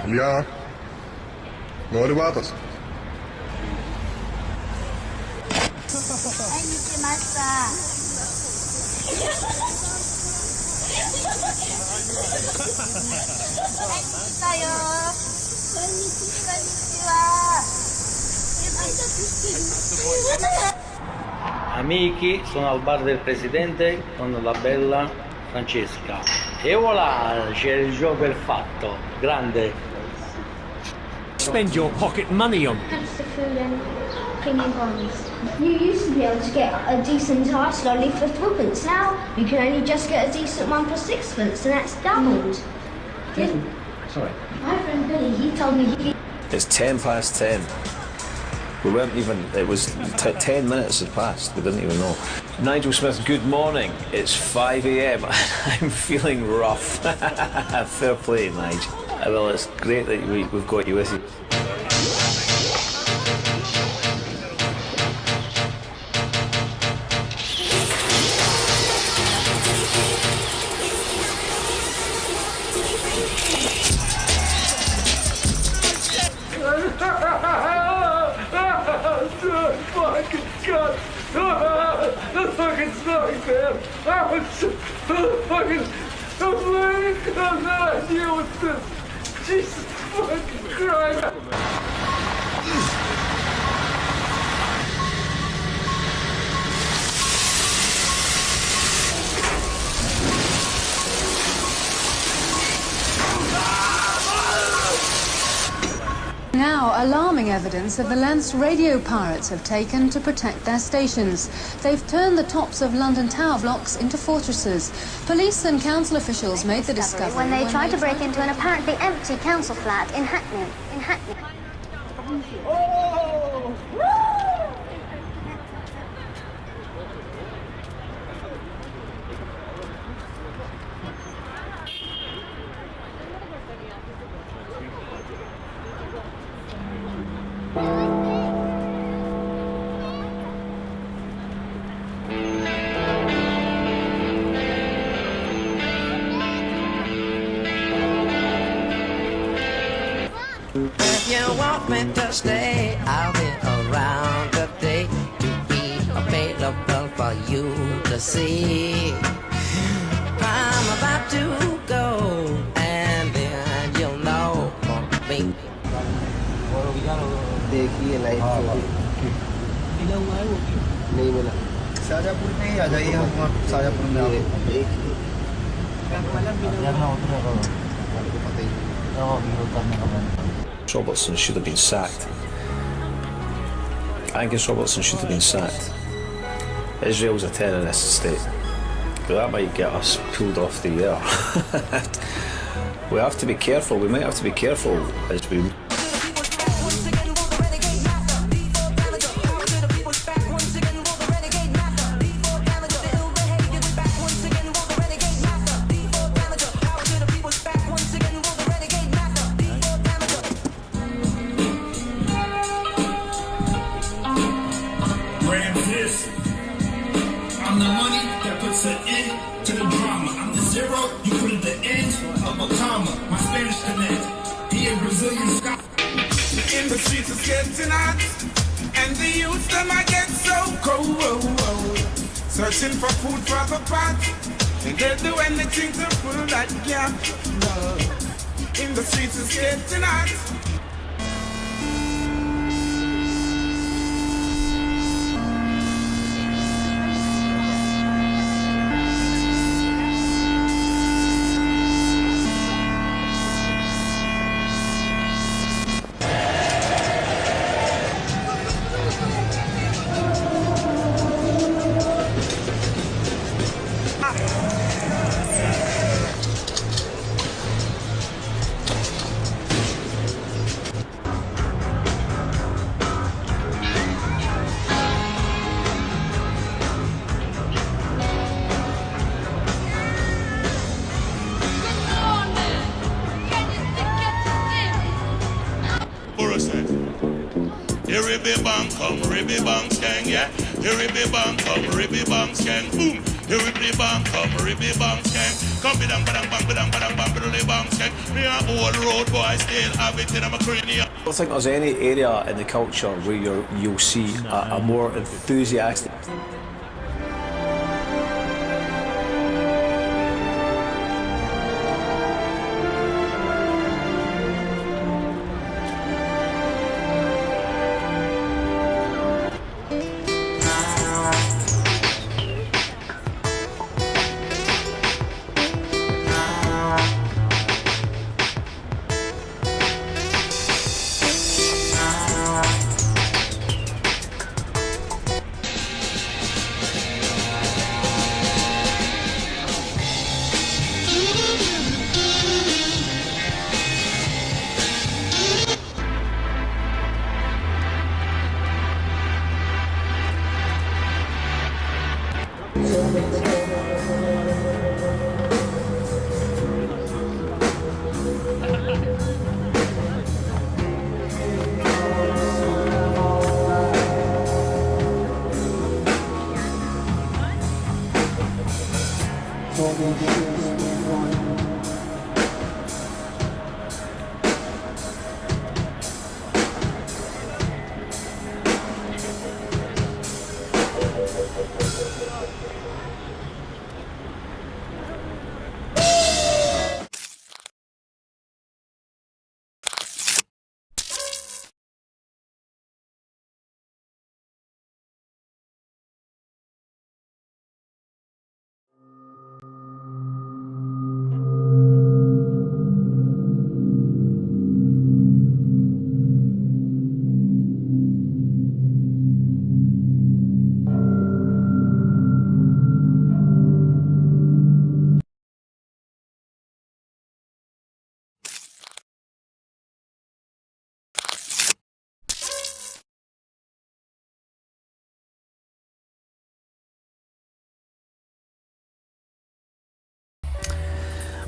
Ja. Nooit waters. Amici, sono al bar del presidente con la bella Francesca. E voilà, c'è il gioco è fatto. Grande. Spend your pocket money on. That's the food and premium bonds. You used to be able to get a decent ice lolly for twopence. Now you can only just get a decent one for sixpence, and that's doubled. Sorry. My friend Billy, he told me he... It's 10 past 10. We weren't even, it was 10 minutes had passed, we didn't even know. Nigel Smith, good morning. It's 5 a.m. I'm feeling rough. Fair play, Nigel. Well, it's great that we've got you with you. Jesus fucking Christ! Now, alarming evidence of the lengths radio pirates have taken to protect their stations. They've turned the tops of London tower blocks into fortresses. Police and council officials made the discovery when they tried to break into an apparently empty council flat in Hackney. If you want me to stay, I'll be around today to be available for you to see. I'm about to go, and then you'll know me. देखिए light नहीं मिला शाजापुर में ही आ जाइए हम शाजापुर में Robertson should have been sacked. Angus Robertson should have been sacked. Israel's a terrorist state. But that might get us pulled off the air. We have to be careful. We might have to be careful as we... I'm the money that puts an end to the drama. I'm the zero, you put at the end of a comma. My Spanish connect, he a Brazilian Scott. In the streets is getting hot, and the youth them I get so cold. Searching for food for the pot, and they'll do anything to fill that gap. In the streets is getting hot. Here ribby bang come, ribby bang skang, yeah. Here ribby bang come, ribby bang skang, boom. You rip the bank, come rip the bank check. Come be dang, badang, bang, badang, badang, bang, badang, the bank check. Me a old road boy, still have it in my cranium. I don't think there's any area in the culture where you'll see a more enthusiastic.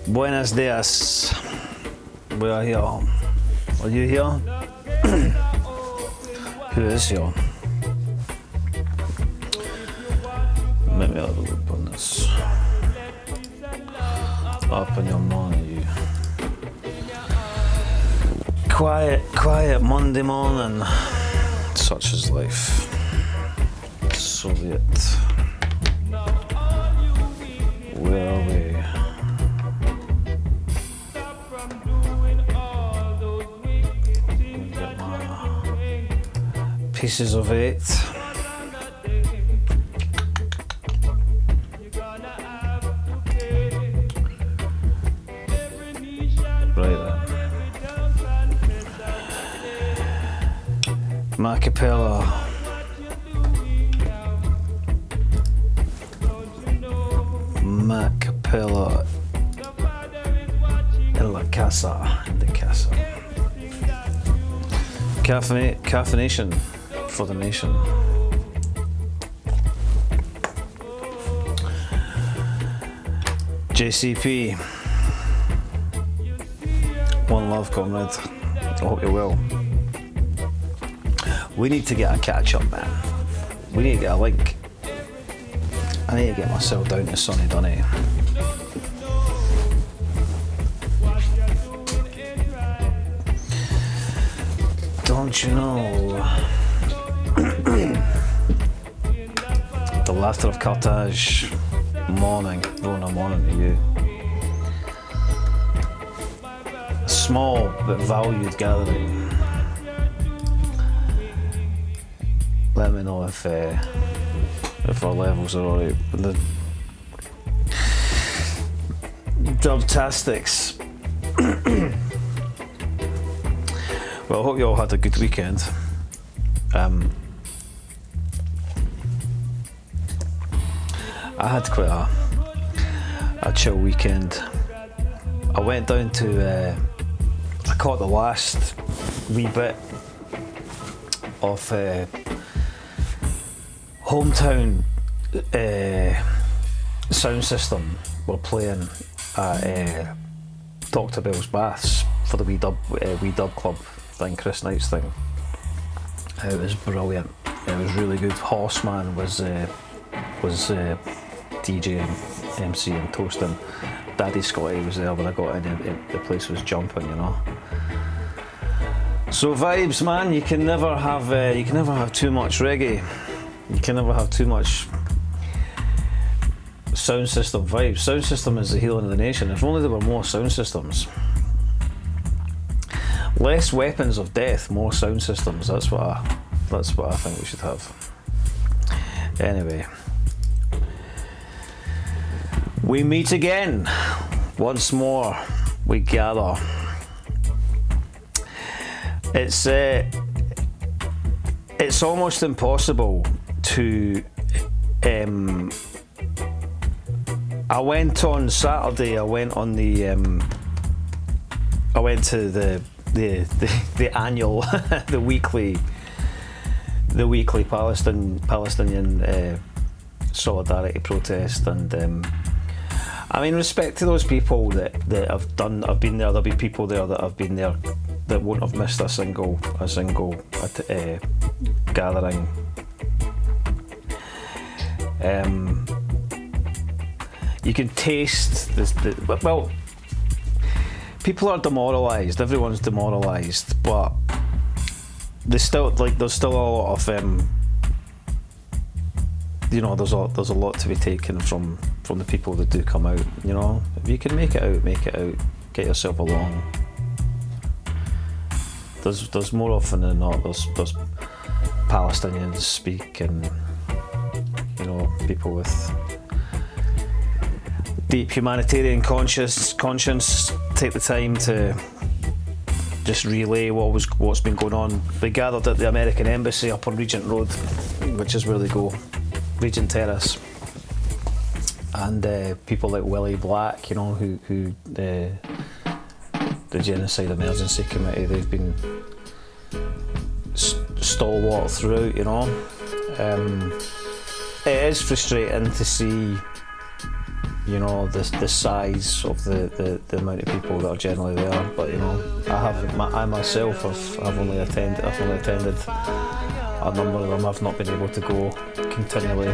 Buenos dias. We are here. Are you here? Who is here? Let me have a look on this. Up in your mind, you. Quiet Monday morning. Such is life. Soviet. Where are we? Pieces of 8. Right then. Macapella. Macapella. In la casa. In the casa. Caffeination. For the nation. JCP. One love, comrade. I hope you will. We need to get a catch up, man. We need to get a link. I need to get myself down to Sunny Dunny. Don't you know? The laughter of Carthage. Morning, Rona, morning to you. A small but valued gathering. Let me know if our levels are alright. The Dubtastics. Well, I hope you all had a good weekend. I had quite a chill weekend. I went down to, I caught the last wee bit of Hometown sound system. We're playing at Dr. Bell's Baths for the wee dub club thing, Chris Knight's thing. It was brilliant. It was really good. Horseman was DJing, MCing, toasting. Daddy Scotty was there when I got in. The place was jumping, you know. So vibes, man. You can never have too much reggae. You can never have too much sound system vibes. Sound system is the healing of the nation. If only there were more sound systems. Less weapons of death, more sound systems. That's what I think we should have. Anyway, we meet again. Once more, we gather. It's almost impossible to. I went on Saturday. I went on the. I went to the annual, the weekly Palestinian solidarity protest, and I mean, respect to those people that have been there. There'll be people there that have been there that won't have missed a single gathering. You can taste well. People are demoralised. Everyone's demoralised, but there's still a lot of there's a lot to be taken from the people that do come out. You know, if you can make it out, get yourself along. There's more often than not there's Palestinians speak, and you know, people with deep humanitarian conscience take the time to just relay what's been going on. They gathered at the American Embassy up on Regent Road, which is where they go, Regent Terrace, and people like Willie Black, you know, who the Genocide Emergency Committee, they've been stalwart throughout, you know. It is frustrating to see, you know, the size of the amount of people that are generally there, but you know, I myself have only attended a number of them. I've not been able to go continually,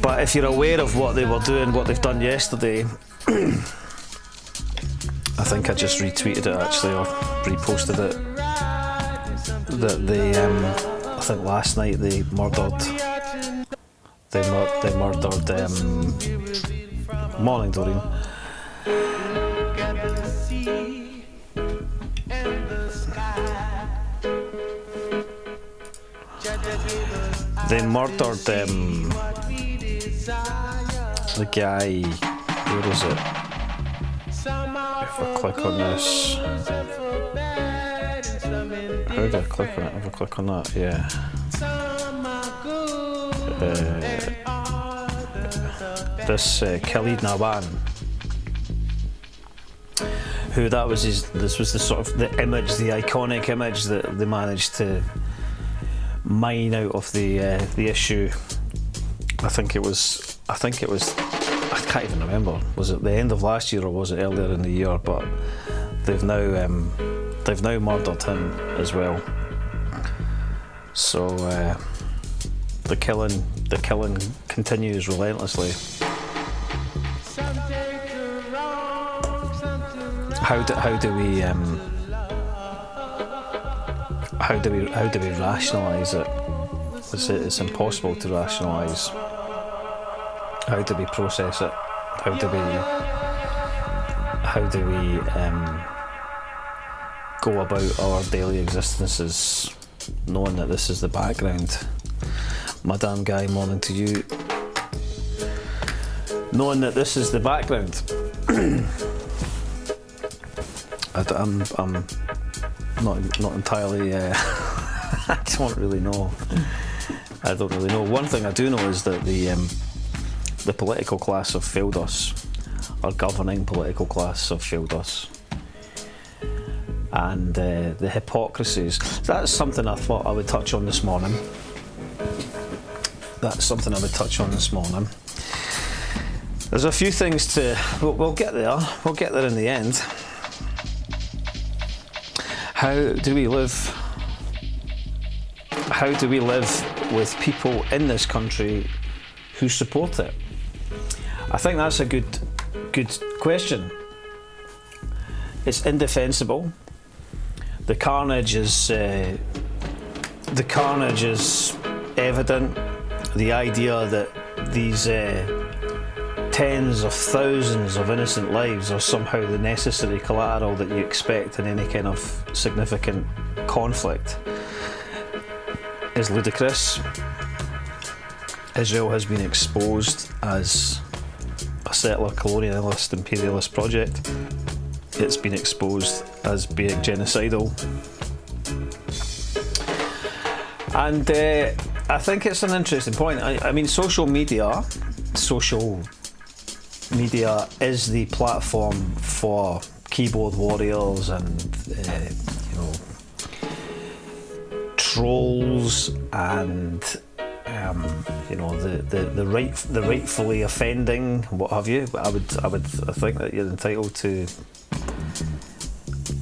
but if you're aware of what they were doing, what they've done yesterday, I think I just retweeted it actually, or reposted it, that they I think last night they murdered morning, Doreen. They murdered the guy. Where is it? If I click on this, how do I click on it? If I click on that, yeah. This Khalid Nawan, who this was the sort of the iconic image that they managed to mine out of the issue. I can't even remember. Was it the end of last year or was it earlier in the year? But they've now murdered him as well. So the killing continues relentlessly. How do we rationalise it? It's impossible to rationalise. How do we process it? How do we go about our daily existences, knowing that this is the background? Madame Guy, morning to you. Knowing that this is the background. I'm not entirely. I don't really know. One thing I do know is that the political class have failed us. Our governing political class have failed us. And the hypocrisies. That's something I thought I would touch on this morning. There's a few things to. We'll get there. We'll get there in the end. How do we live with people in this country who support it? I think that's a good question. It's indefensible. The carnage is evident. The idea that these tens of thousands of innocent lives are somehow the necessary collateral that you expect in any kind of significant conflict is ludicrous. Israel has been exposed as a settler, colonialist, imperialist project. It's been exposed as being genocidal. And I think it's an interesting point. I mean, social media is the platform for keyboard warriors and trolls and the rightfully offending, what have you. But I think that you're entitled to.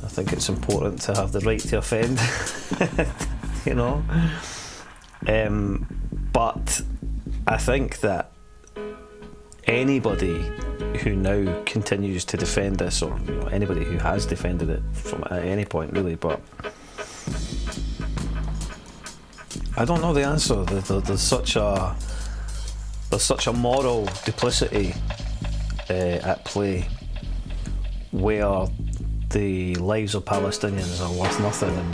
I think it's important to have the right to offend, But I think that anybody who now continues to defend this, or anybody who has defended it from at any point really, but I don't know the answer. There's such a moral duplicity at play, where the lives of Palestinians are worth nothing in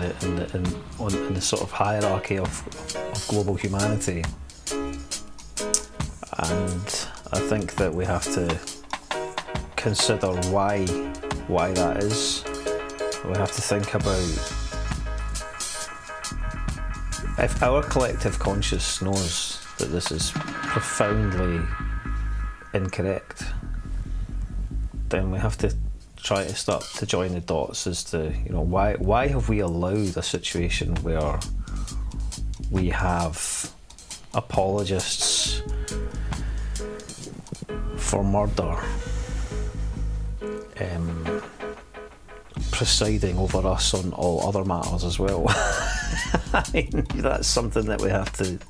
the sort of hierarchy of global humanity. And I think that we have to consider why that is. We have to think about, if our collective conscience knows that this is profoundly incorrect, then we have to try to start to join the dots as to why have we allowed a situation where we have apologists for murder presiding over us on all other matters as well. I mean, that's something that we have to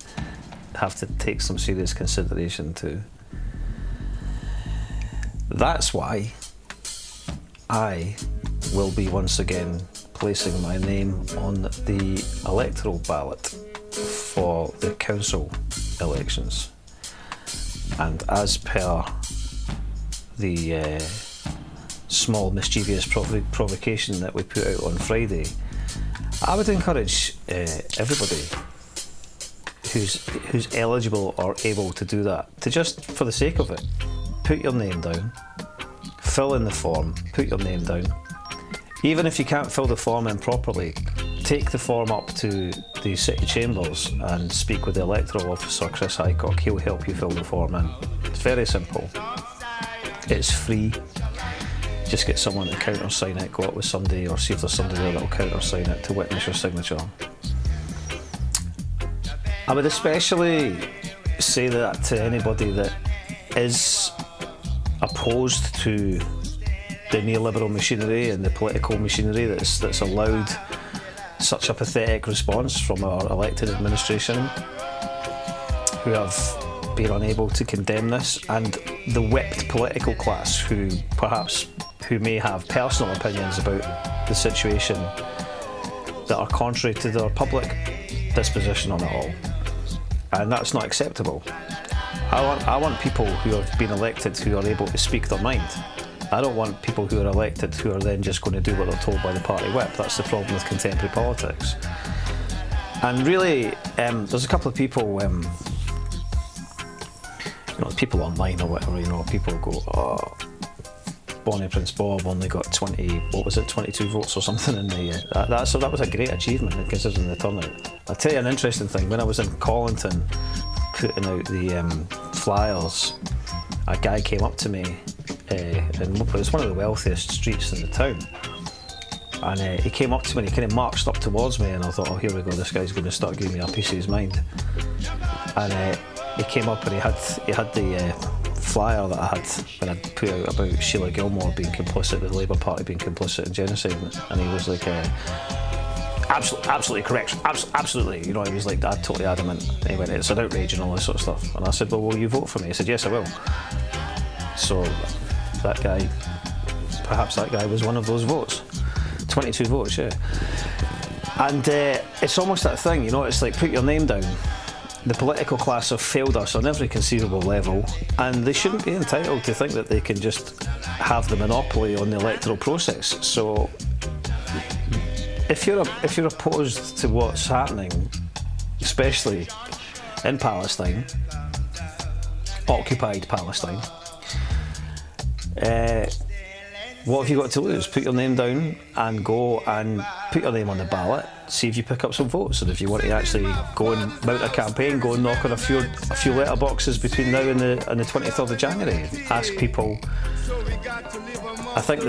take some serious consideration to. That's why I will be once again placing my name on the electoral ballot for the council elections. And as per the small mischievous provocation that we put out on Friday, I would encourage everybody who's eligible or able to do that to just, for the sake of it, put your name down, fill in the form, put your name down. Even if you can't fill the form in properly, take the form up to the City Chambers and speak with the electoral officer, Chris Highcock. He'll help you fill the form in. It's very simple. It's free. Just get someone to countersign it, go up with somebody, or see if there's somebody there that'll countersign it to witness your signature. I would especially say that to anybody that is opposed to the neoliberal machinery and the political machinery that's allowed such a pathetic response from our elected administration, who have been unable to condemn this, and the whipped political class who may have personal opinions about the situation that are contrary to their public disposition on it all. And that's not acceptable. I want people who have been elected who are able to speak their mind. I don't want people who are elected who are then just going to do what they're told by the party whip. That's the problem with contemporary politics. And really, there's a couple of people, people online or whatever, people go, oh, Bonnie Prince Bob only got 22 votes or something in the... that was a great achievement considering the turnout. I'll tell you an interesting thing. When I was in Collington putting out the flyers, a guy came up to me, and it was one of the wealthiest streets in the town, and he came up to me and he kind of marched up towards me, and I thought, oh, here we go, this guy's going to start giving me a piece of his mind. And he came up and he had the flyer that I had when I put out about Sheila Gilmore being complicit, the Labour Party being complicit in genocide, and he was like, absolutely correct, absolutely. You know, he was like totally adamant. He went, it's an outrage and all this sort of stuff. And I said, well, will you vote for me? He said, yes, I will. So that guy, perhaps that guy was one of those votes. 22 votes, yeah. And it's almost that thing, you know, it's like put your name down. The political class have failed us on every conceivable level, and they shouldn't be entitled to think that they can just have the monopoly on the electoral process. So if you're opposed to what's happening, especially in Palestine, occupied Palestine, what have you got to lose? Put your name down and go and put your name on the ballot, see if you pick up some votes. And if you want to actually go and mount a campaign, go and knock on a few letterboxes between now and the 23rd of January. Ask people. I think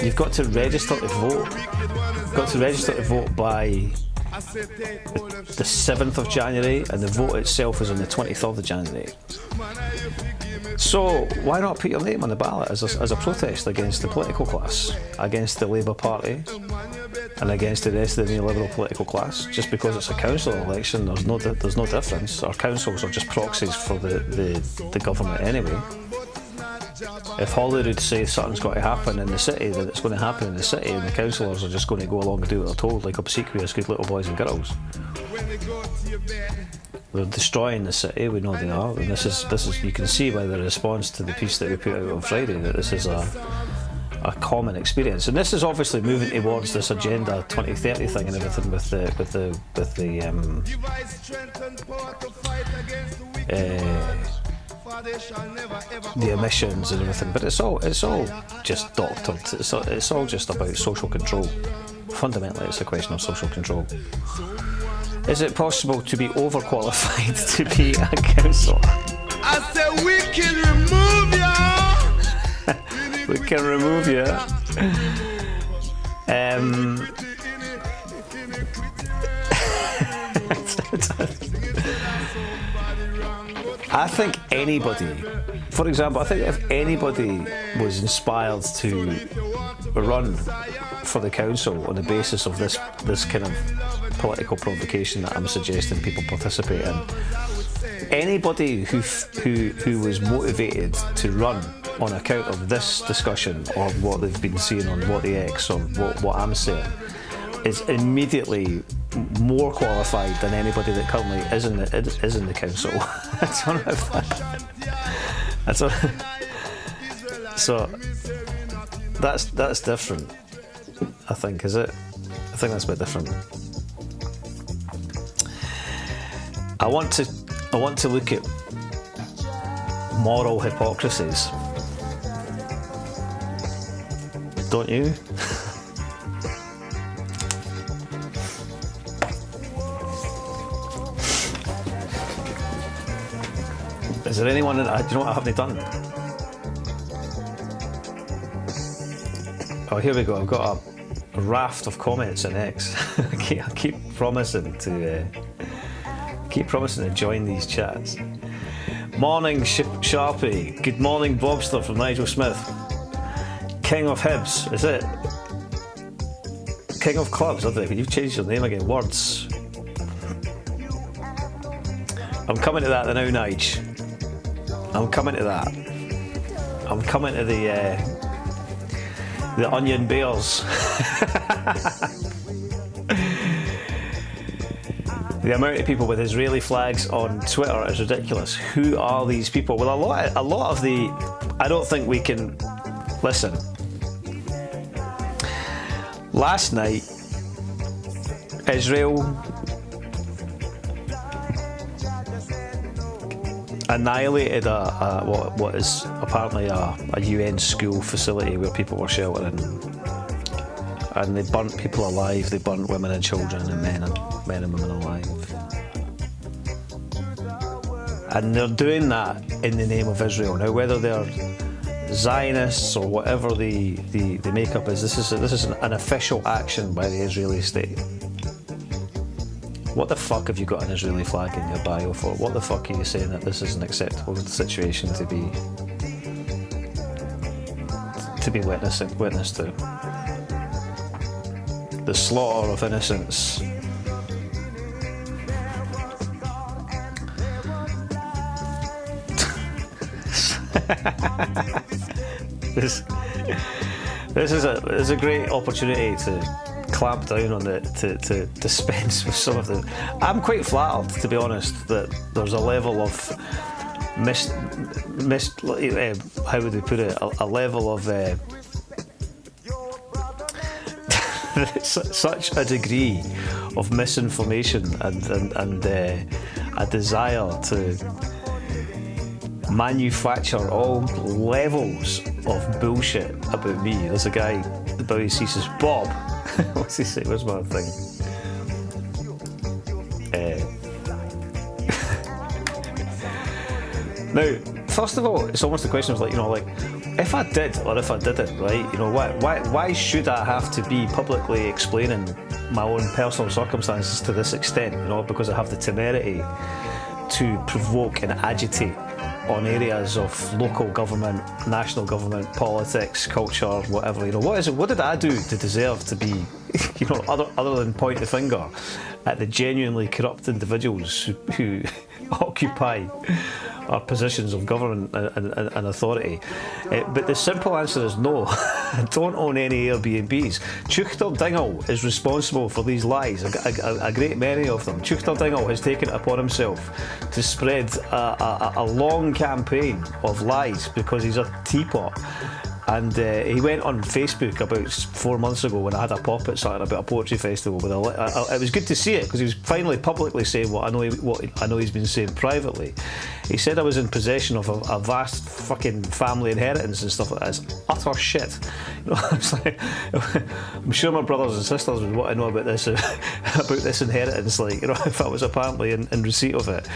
you've got to register to vote. You've got to register to vote by the 7th of January, and the vote itself is on the 23rd of January. So why not put your name on the ballot as a protest against the political class, against the Labour Party, and against the rest of the neoliberal political class? Just because it's a council election, there's no difference. Our councils are just proxies for the government anyway. If Holyrood say something's got to happen in the city, then it's going to happen in the city, and the councillors are just going to go along and do what they're told, like obsequious good little boys and girls. They're destroying the city, we know they are, and this is you can see by the response to the piece that we put out on Friday that this is a common experience, and this is obviously moving towards this Agenda 2030 thing and everything with the emissions and everything, but it's all just doctored. It's all just about social control. Fundamentally, it's a question of social control. Is it possible to be overqualified to be a councillor? I said we can remove you. We can remove you. I think anybody, for example, I think if anybody was inspired to run for the council on the basis of this kind of political provocation that I'm suggesting people participate in, anybody who was motivated to run on account of this discussion or what they've been seeing on What the X or what I'm saying is immediately more qualified than anybody that currently is in the council. So that's different, I think, is it? I think that's a bit different. I want to look at moral hypocrisies. Don't you? Is there anyone that do you know what I haven't done? Oh, here we go. I've got a raft of comments in X. I keep promising to join these chats. Morning, Sharpie. Good morning, Bobster from Nigel Smith. King of Hibs, is it? King of Clubs, I think. You've changed your name again. Words. I'm coming to that now, Nige. I'm coming to that. I'm coming to the Onion Bears. The amount of people with Israeli flags on Twitter is ridiculous. Who are these people? Well, a lot of the... I don't think we can... Listen. Last night, Israel annihilated what is apparently a UN school facility where people were sheltering, and they burnt people alive. They burnt women and children and men and women alive, and they're doing that in the name of Israel. Now, whether they're Zionists or whatever the makeup is, this is an official action by the Israeli state. What the fuck have you got an Israeli flag in your bio for? What the fuck are you saying that this is an acceptable situation to be witness to? the slaughter of innocents. This is a great opportunity to clamp down on it, to dispense with some of the. I'm quite flattered, to be honest, that there's a level of how would we put it? A level of such a degree of misinformation and a desire to manufacture all levels of bullshit about me. There's a guy, he says, Bob. What's he say? Where's my thing? Now, first of all, it's almost a question of like, if I did or if I didn't, right? Why should I have to be publicly explaining my own personal circumstances to this extent? Because I have the temerity to provoke and agitate on areas of local government, national government, politics, culture, whatever. What is it? What did I do to deserve to be, other than point the finger at the genuinely corrupt individuals who occupy our positions of government and authority? But the simple answer is no. I don't own any Airbnbs. Tuchtar Dingle is responsible for these lies, a great many of them. Tuchtar Dingle has taken it upon himself to spread a long campaign of lies because he's a teapot. And he went on Facebook about 4 months ago when I had a pop at something about a poetry festival. It was good to see it because he was finally publicly saying what I know he's been saying privately. He said I was in possession of a vast fucking family inheritance and stuff like that. It's utter shit. It's like, I'm sure my brothers and sisters would want to know about this inheritance. If I was apparently in receipt of it.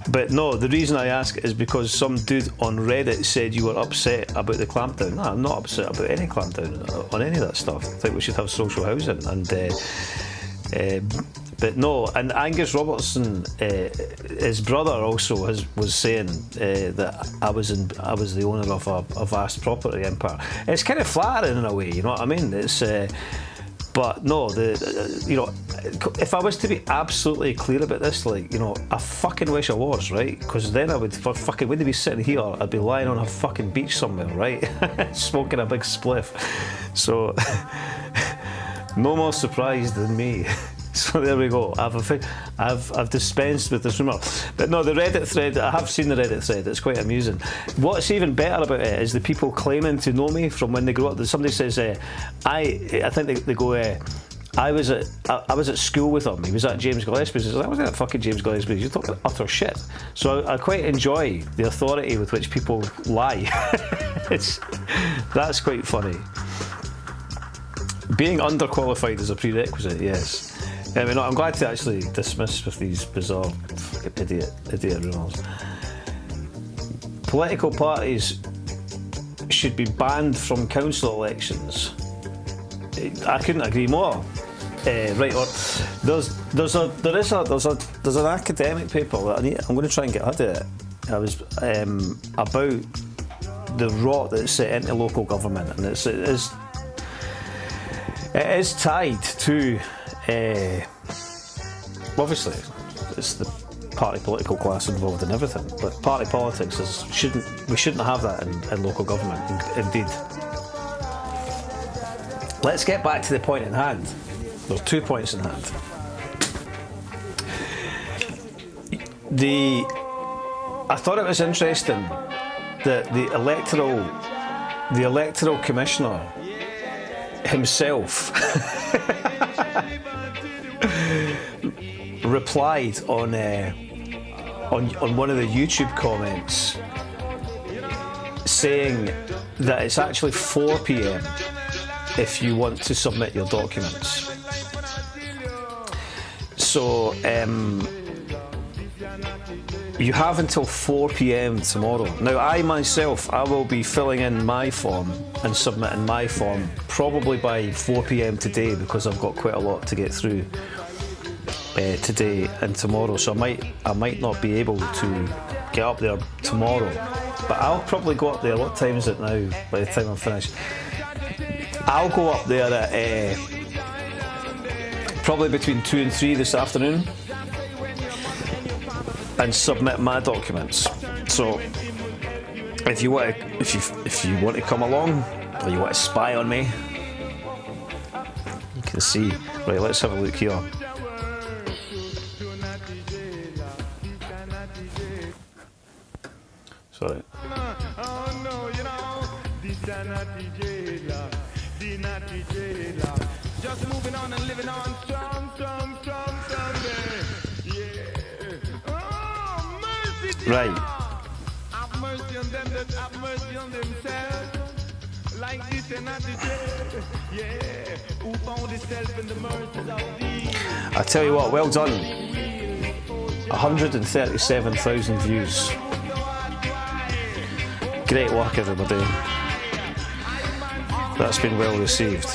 But no, the reason I ask is because some dude on Reddit said you were upset about the clampdown. No, I'm not upset about any clampdown on any of that stuff. I think we should have social housing. But no, and Angus Robertson, his brother also was saying that I was the owner of a vast property empire. It's kind of flattering in a way, you know what I mean? It's. But no, if I was to be absolutely clear about this, I fucking wish I was, right? Because then I would wouldn't be sitting here. I'd be lying on a fucking beach somewhere, right, smoking a big spliff. So, no more surprised than me. So there we go. I've dispensed with this rumour. But no, the Reddit thread, I have seen the Reddit thread, it's quite amusing. What's even better about it is the people claiming to know me from when they grew up. Somebody says, I think they go, I was at school with him. He was at James Gillespie's. I wasn't at fucking James Gillespie's. You're talking utter shit. So I quite enjoy the authority with which people lie. That's quite funny. Being underqualified is a prerequisite, yes. I'm glad to actually dismiss with these bizarre idiot rumours. Political parties should be banned from council elections. I couldn't agree more. Right, or there's an academic paper that I'm going to try and get hold of it. I was about the rot that's set into local government, and it is tied to. Obviously, it's the party political class involved in everything, but party politics we shouldn't have that in local government. Indeed. Let's get back to the point in hand. There's 2 points in hand. I thought it was interesting that the electoral commissioner himself replied on one of the YouTube comments saying that it's actually 4 p.m. if you want to submit your documents. So you have until 4 p.m. tomorrow. Now I will be filling in my form and submitting my form probably by 4 p.m. today, because I've got quite a lot to get through today and tomorrow, so I might not be able to get up there tomorrow, but I'll probably go up there. What time is it now by the time I'm finished? I'll go up there at probably between 2 and 3 this afternoon and submit my documents. So if you want to come along, or you want to spy on me, you can see. Right, let's have a look here. Sorry. Just moving on and living on strong Sunday. Yeah. Oh, mercy. Right. Have mercy on them that have mercy on themselves. Like this and not the yeah. Who found himself in the mercies of thee. I tell you what, well done. 137,000 views. Great work, everybody. That's been well received.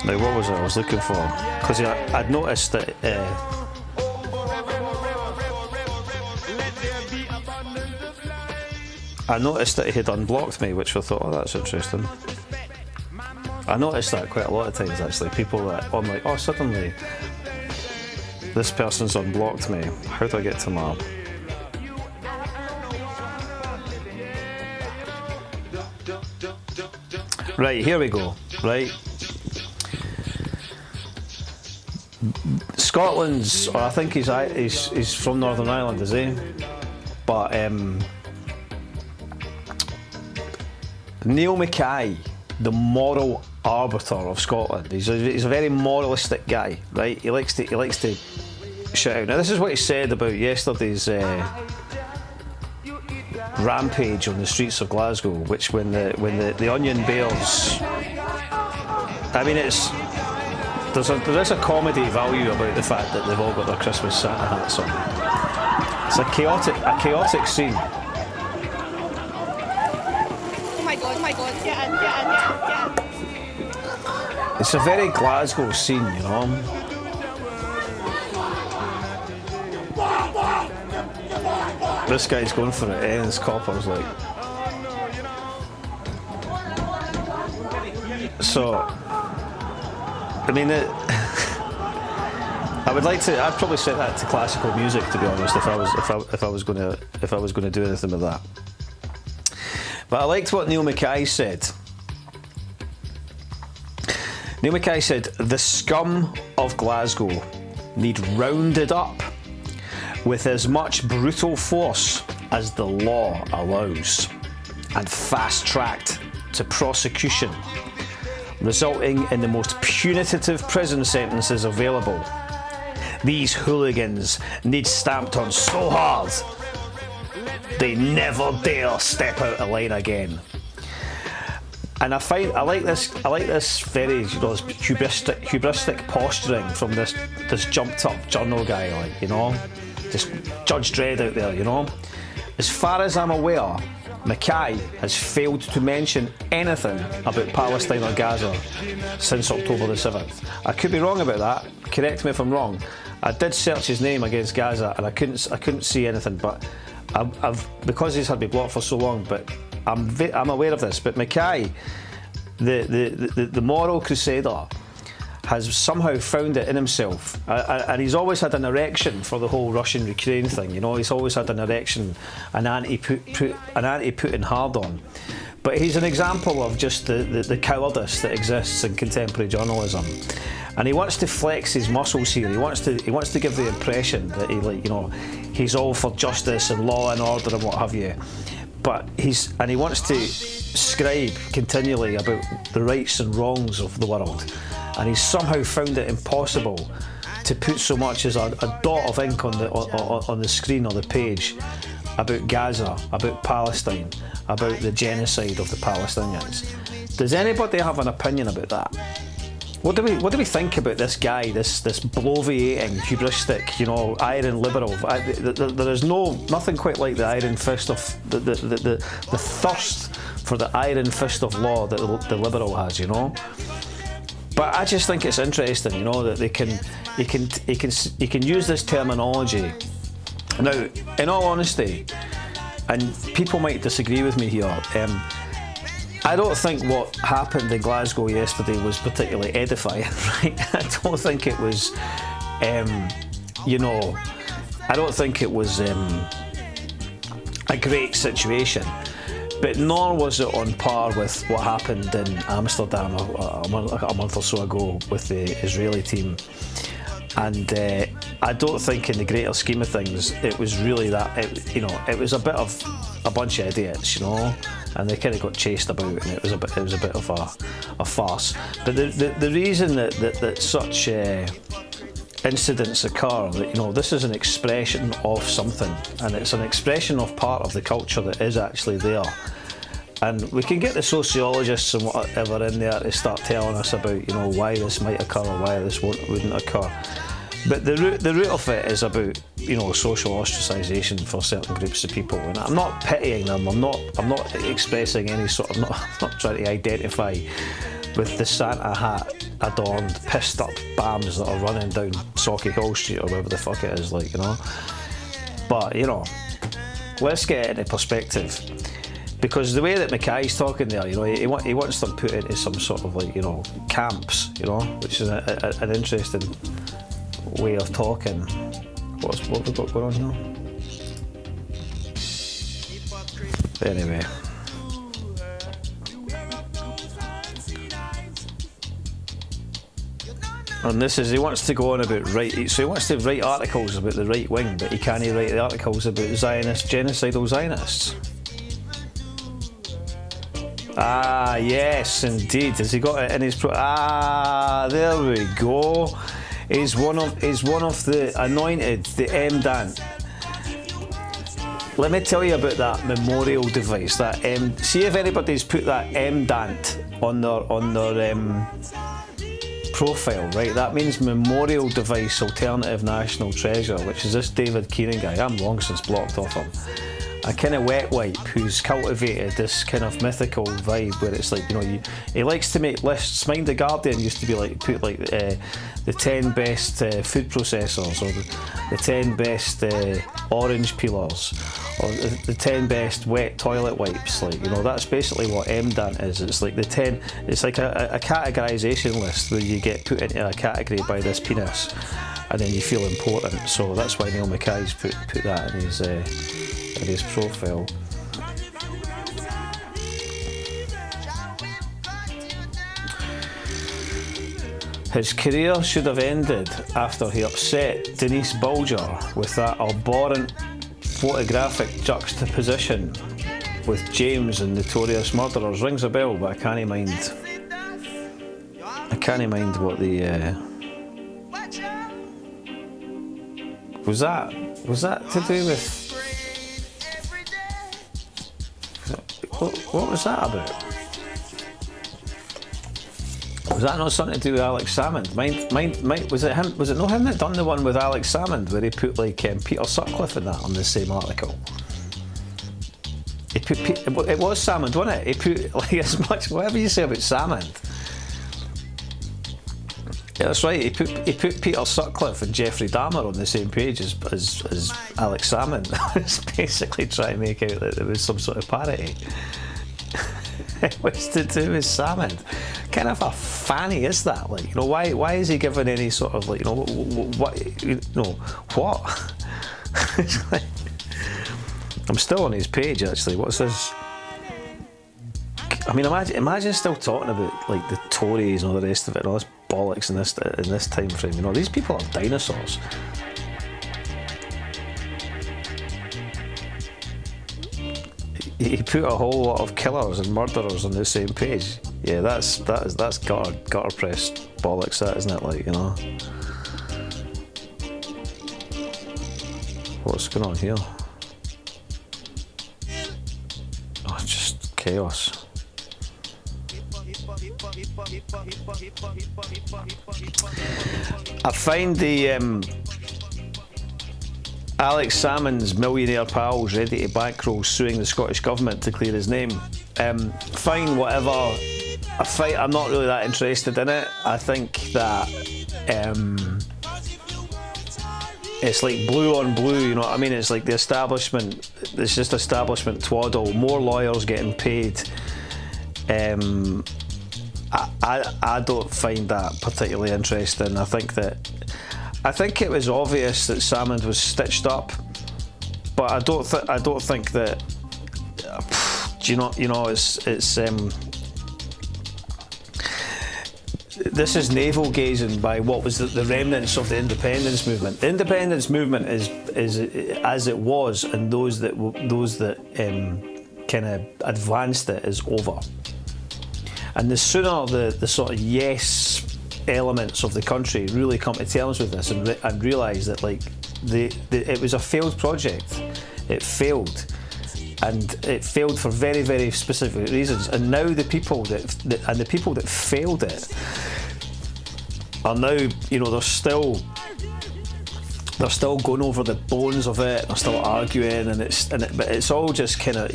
Now, what was it I was looking for? Because I'd noticed that he had unblocked me, which I thought, oh, that's interesting. I noticed that quite a lot of times, actually. People that I'm like, oh, suddenly this person's unblocked me. How do I get to my... Right, here we go. Right. Scotland's, or I think he's from Northern Ireland, is he? But Neil Mackay, the moral arbiter of Scotland, he's a very moralistic guy, right? He likes to shout out. Now, this is what he said about yesterday's rampage on the streets of Glasgow, which when the Onion Bears, I mean, there is a comedy value about the fact that they've all got their Christmas Santa hats on. It's a chaotic scene. Oh my god, yeah. It's a very Glasgow scene, you know. This guy's going for it, and this copper's like. So, I mean, I'd probably set that to classical music, to be honest, if I was going to do anything with that. But I liked what Neil Mackay said. Neil Mackay said, "The scum of Glasgow need rounded up with as much brutal force as the law allows, and fast-tracked to prosecution, resulting in the most punitive prison sentences available. These hooligans need stamped on so hard they never dare step out of line again." And I like this very, you know, hubristic posturing from this jumped up journal guy, like, you know, just Judge Dredd out there, you know. As far as I'm aware, Mackay has failed to mention anything about Palestine or Gaza since October the 7th. I could be wrong about that. Correct me if I'm wrong. I did search his name against Gaza and I couldn't see anything, but I've because he's had me blocked for so long, but I'm aware of this. But Mackay, the moral crusader, has somehow found it in himself, and he's always had an erection for the whole Russian-Ukraine thing. You know, he's always had an erection, an anti-Putin hard-on. But he's an example of just the cowardice that exists in contemporary journalism, and he wants to flex his muscles here. He wants to give the impression that he's all for justice and law and order and what have you. But he wants to scribe continually about the rights and wrongs of the world. And he's somehow found it impossible to put so much as a dot of ink on the screen or the page about Gaza, about Palestine, about the genocide of the Palestinians. Does anybody have an opinion about that? What do we think about this guy, this bloviating, hubristic, you know, iron liberal? There is nothing quite like the iron fist of the thirst for the iron fist of law that the liberal has, you know. But I just think it's interesting, you know, that he can use this terminology. Now, in all honesty, and people might disagree with me here, I don't think what happened in Glasgow yesterday was particularly edifying, right? I don't think it was, you know, I don't think it was a great situation, but nor was it on par with what happened in Amsterdam a month or so ago with the Israeli team. And I don't think in the greater scheme of things it was really that, it was a bit of a bunch of idiots, you know, and they kind of got chased about, and it was a bit of a farce. But the reason that such incidents occur, that, you know, this is an expression of something, and it's an expression of part of the culture that is actually there. And we can get the sociologists and whatever in there to start telling us about, you know, why this might occur or why this wouldn't occur. But the root of it is about, you know, social ostracisation for certain groups of people. And I'm not pitying them. I'm not expressing any sort of. I'm not trying to identify with the Santa hat adorned, pissed up bams that are running down Sauchiehall Hill Street or wherever the fuck it is, like, you know. But, you know, let's get it into perspective. Because the way that Mackay's talking there, you know, he wants them put into some sort of, like, you know, camps, you know, which is an interesting way of talking. What have we got going on here? Anyway. And this is, he wants to go on about so he wants to write articles about the right wing, but he can't write the articles about Zionist, genocidal Zionists. Ah, yes, indeed. Has he got it in his there we go. He's one of the anointed, the MDANT. Let me tell you about that memorial device. That see if anybody's put that MDANT on their profile, right? That means Memorial Device Alternative National Treasure, which is this David Keenan guy. I'm long since blocked off him. A kind of wet wipe who's cultivated this kind of mythical vibe where it's like, you know, he likes to make lists. Mind the Guardian used to be like, put like the 10 best food processors, or the 10 best orange peelers, or the 10 best wet toilet wipes. Like, you know, that's basically what MDANT is. It's like the 10, it's like a categorisation list where you get put into a category by this penis and then you feel important. So that's why Neil Mackay's put that in his profile. His career should have ended after he upset Denise Bulger with that abhorrent photographic juxtaposition with James and Notorious Murderers. Rings a bell, but I can't mind what the was that to do with. What was that about? Was that not something to do with Alex Salmond? Was it him? Was it not him that done the one with Alex Salmond where he put like Peter Sutcliffe in that on the same article? He put it was Salmond, wasn't it? He put like as much whatever you say about Salmond. Yeah, that's right. He put Peter Sutcliffe and Jeffrey Dahmer on the same page as Alex Salmond. It's basically trying to make out that there was some sort of parody. It was to do with Salmond. Kind of a fanny is that? Like, you know, why is he given any sort of like, you know, what? It's like, I'm still on his page actually. What's this? I mean, imagine still talking about like the Tories and all the rest of it, and all this bollocks in this time frame. You know, these people are dinosaurs. He put a whole lot of killers and murderers on the same page. Yeah, that's gutter press bollocks, that, isn't it? Like, you know. What's going on here? Oh, it's just chaos. I find the Alex Salmond's millionaire pals ready to bankroll suing the Scottish Government to clear his name. Fine, whatever. I'm not really that interested in it. I think that it's like blue on blue, you know what I mean? It's like the establishment, it's just establishment twaddle, more lawyers getting paid I don't find that particularly interesting. I think it was obvious that Salmond was stitched up, but I don't think that. This is navel gazing by what was the remnants of the independence movement. The independence movement is as it was, and those that kind of advanced it is over. And the sooner the sort of yes elements of the country really come to terms with this and realise that it was a failed project. It failed. And it failed for very, very specific reasons. And now the people that failed it are now, they're still going over the bones of it. They're still arguing, but it's all just kind of,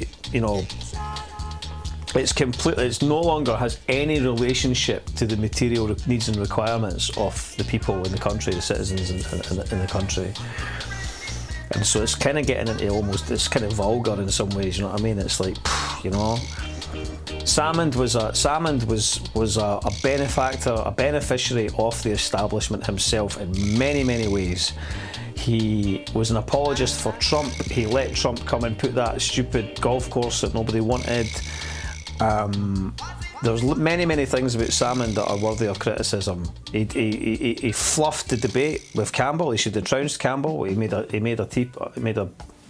it's no longer has any relationship to the material needs and requirements of the people in the country, the citizens in the country. And so it's kind of getting into it's kind of vulgar in some ways, you know what I mean? It's like, Salmond was a benefactor, a beneficiary of the establishment himself in many, many ways. He was an apologist for Trump. He let Trump come and put that stupid golf course that nobody wanted. There's many, many things about Salmond that are worthy of criticism. He fluffed the debate with Campbell. He should have trounced Campbell. He made a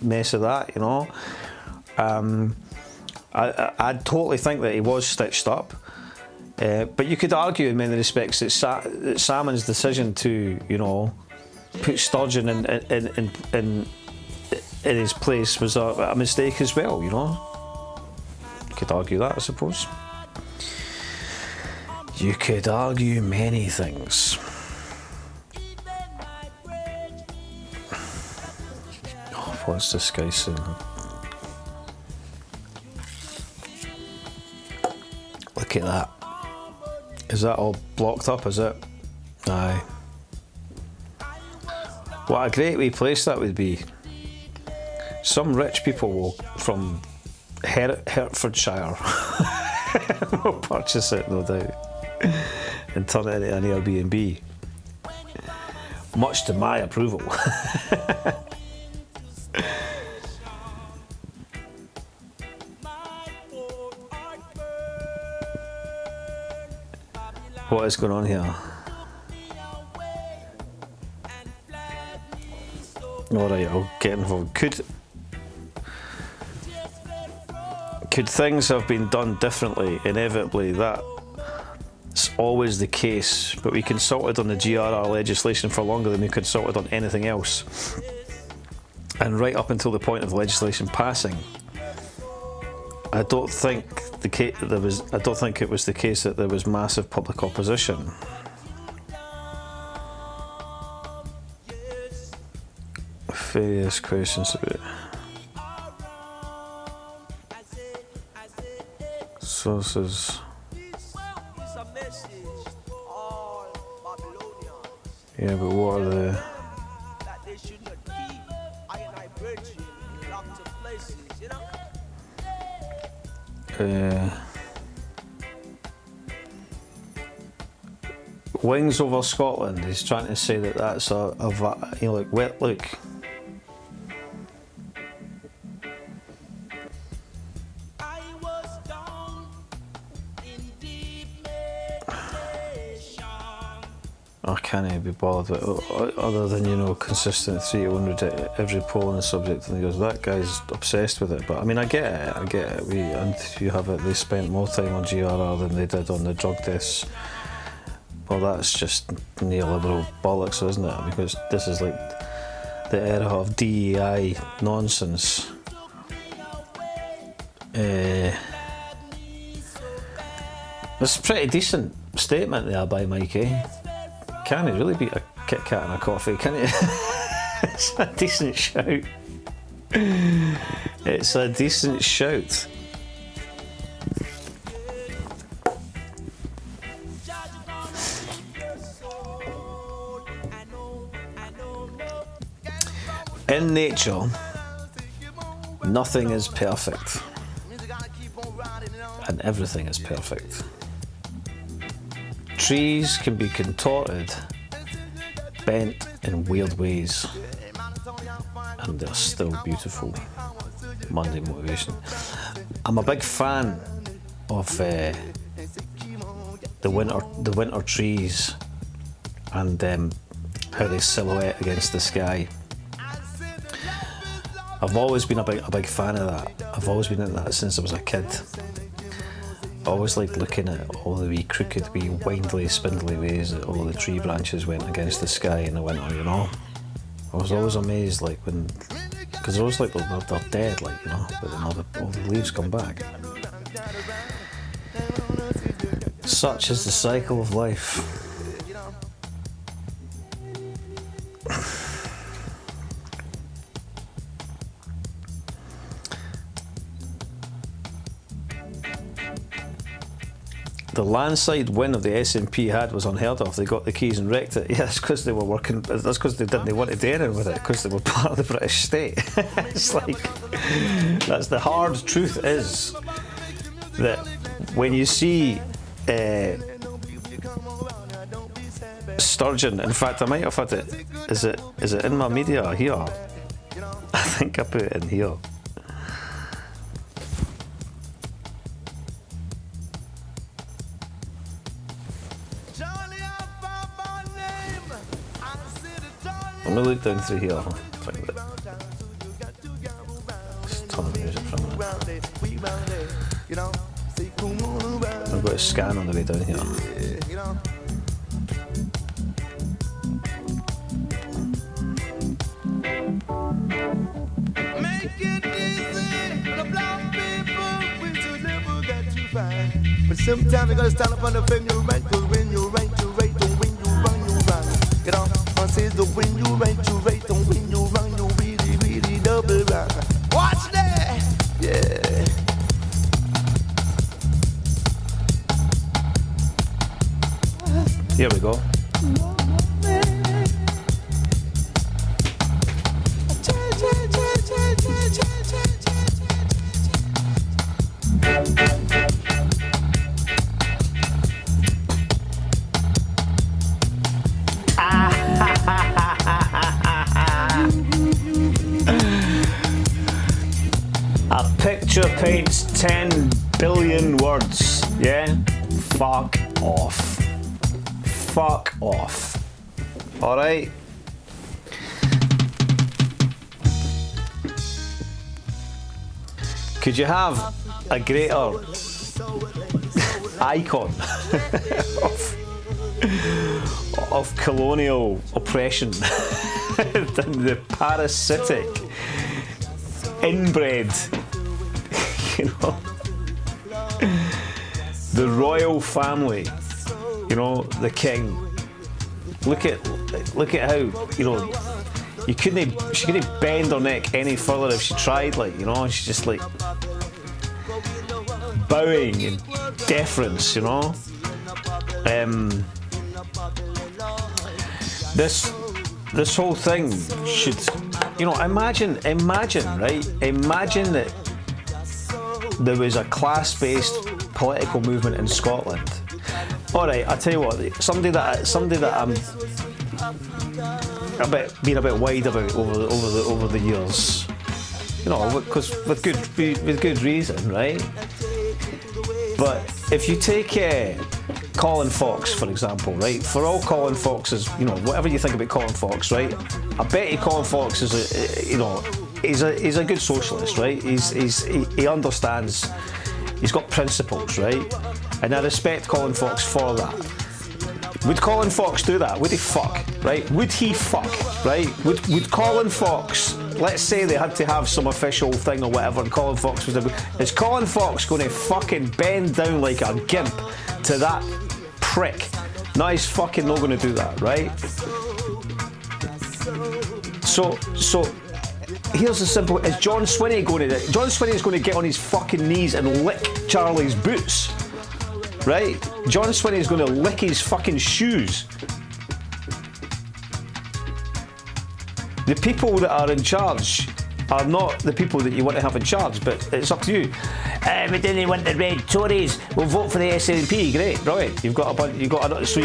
mess of that, I totally think that he was stitched up. But you could argue in many respects that Salmond's decision to, put Sturgeon in his place was a mistake as well, You could argue that, I suppose. You could argue many things. Oh, what's this guy saying? Look at that. Is that all blocked up, is it? Aye. What a great wee place that would be. Some rich people from Hertfordshire will purchase it, no doubt, and turn it into an Airbnb, much to my approval. What is going on here? Alright, I'll get involved. Could things have been done differently? Inevitably, that's always the case, but we consulted on the GRR legislation for longer than we consulted on anything else. And right up until the point of the legislation passing, I don't think it was the case that there was massive public opposition. Various questions about sources. Yeah, but what are the Wings over Scotland? He's trying to say that that's look. I can't be bothered with other than consistent 3 to 100 at every poll on the subject, and he goes, that guy's obsessed with it. But I mean, I get it. They spent more time on GRR than they did on the drug deaths. Well, that's just neoliberal bollocks, isn't it? Because this is like the era of DEI nonsense. It's a pretty decent statement there by Mikey. Can he really beat a Kit Kat and a coffee, can he? It's a decent shout. It's a decent shout. In nature, nothing is perfect. and everything is perfect. Trees can be contorted, bent in weird ways, and they're still beautiful. Monday motivation. I'm a big fan of the winter trees and how they silhouette against the sky. I've always been a big fan of that. I've always been into that since I was a kid. I always liked looking at all the wee crooked, wee windly, spindly ways that all the tree branches went against the sky in the winter, you know. I was always amazed, like, when, because they're always like they're dead, like, you know, but then all the leaves come back. Such is the cycle of life. The landslide win of the SNP had was unheard of. They got the keys and wrecked it. Yeah, that's because they were working. That's because they didn't want to do anything with it. Because they were part of the British state. It's like, that's the hard truth is that when you see Sturgeon. In fact, I might have had it. Is it in my media here? I think I put it in here. I'm gonna look down through here. Find it. Just turn the music from it. I've got a scan on the way down here. But sometimes you gotta stand up on the fame you right, cause when you right, you right, and when you run, you run. You know, I says the when you right, and when you run, you really, really double run. Watch that! Yeah. Here we go. A picture paints 10 billion words, yeah? Fuck off. Fuck off. Alright? Could you have a greater icon of colonial oppression than the parasitic, inbred, you know, the royal family, you know, the king. Look at how, you know, she couldn't bend her neck any further if she tried, like, you know, she's just like bowing in deference, you know. This whole thing should, you know, imagine, right? Imagine that there was a class-based political movement in Scotland. All right, I tell you what, somebody that I'm being a bit wide about over the years, you know, because with good reason, right? But if you take Colin Fox, for example, right? For all Colin Fox is, you know, whatever you think about Colin Fox, right? I bet you Colin Fox is he's a good socialist, right? He understands. He's got principles, right? And I respect Colin Fox for that. Would Colin Fox do that? Would he fuck, right? Would he fuck, right? Would Colin Fox, let's say they had to have some official thing or whatever, and Colin Fox was is Colin Fox going to fucking bend down like a gimp to that prick? No, he's fucking not going to do that, right? So here's the simple: is John Swinney going to? John Swinney is going to get on his fucking knees and lick Charlie's boots, right? John Swinney is going to lick his fucking shoes. The people that are in charge are not the people that you want to have in charge, but it's up to you. We didn't want the red Tories. We'll vote for the SNP. Great, brilliant. So you've